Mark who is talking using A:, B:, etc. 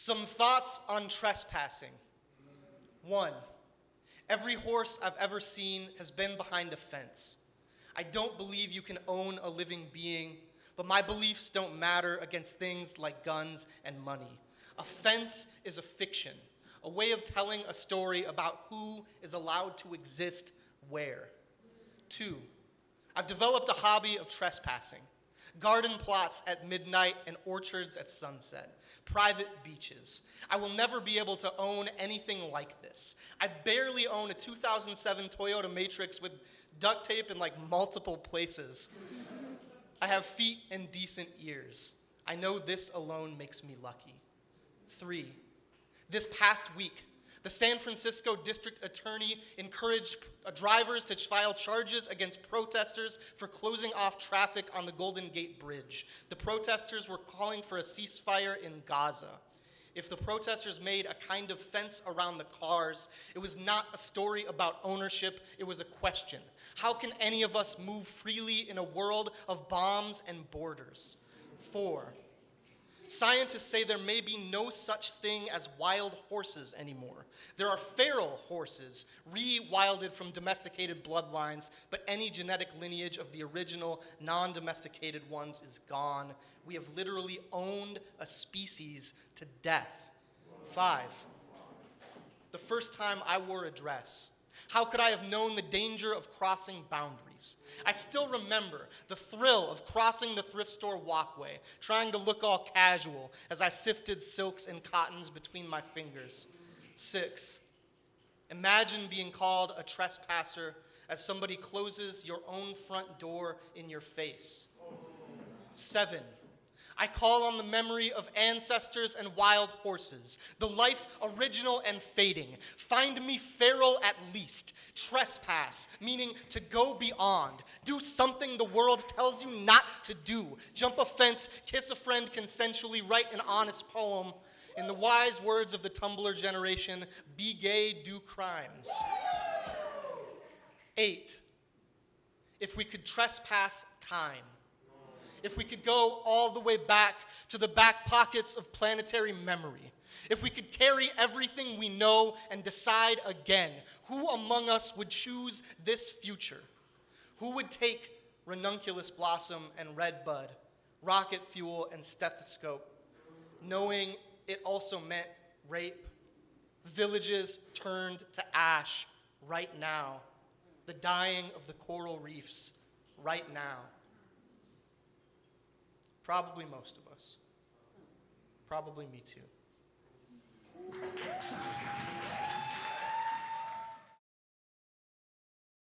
A: Some thoughts on trespassing. 1. Every horse I've ever seen has been behind a fence. I don't believe you can own a living being, but my beliefs don't matter against things like guns and money. A fence is a fiction, a way of telling a story about who is allowed to exist where. 2. I've developed a hobby of trespassing. Garden plots at midnight and orchards at sunset. Private beaches. I will never be able to own anything like this. I barely own a 2007 Toyota Matrix with duct tape in multiple places. I have feet and decent ears. I know this alone makes me lucky. 3. This past week, the San Francisco District Attorney encouraged drivers to file charges against protesters for closing off traffic on the Golden Gate Bridge. The protesters were calling for a ceasefire in Gaza. If the protesters made a kind of fence around the cars, it was not a story about ownership, it was a question. How can any of us move freely in a world of bombs and borders? 4. Scientists say there may be no such thing as wild horses anymore. There are feral horses, re-wilded from domesticated bloodlines, but any genetic lineage of the original, non-domesticated ones is gone. We have literally owned a species to death. 5. The first time I wore a dress. How could I have known the danger of crossing boundaries? I still remember the thrill of crossing the thrift store walkway, trying to look all casual as I sifted silks and cottons between my fingers. 6. Imagine being called a trespasser as somebody closes your own front door in your face. 7. I call on the memory of ancestors and wild horses, the life original and fading. Find me feral at least. Trespass, meaning to go beyond. Do something the world tells you not to do. Jump a fence, kiss a friend consensually, write an honest poem. In the wise words of the Tumblr generation, be gay, do crimes. 8. If we could trespass time. If we could go all the way back to the back pockets of planetary memory, if we could carry everything we know and decide again, who among us would choose this future? Who would take ranunculus blossom and red bud, rocket fuel and stethoscope, knowing it also meant rape, villages turned to ash right now, the dying of the coral reefs right now? Probably most of us. Probably me too.